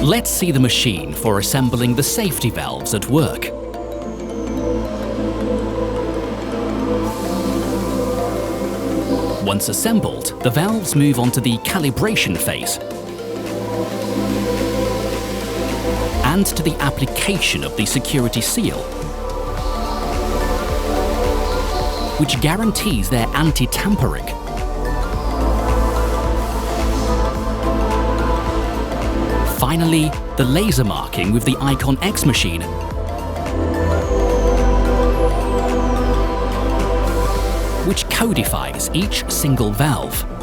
Let's see the machine for assembling the safety valves at work. Once assembled, the valves move on to the calibration phase and to the application of the security seal, which guarantees their anti-tampering. Finally, the laser marking with the Icon X machine which codifies each single valve.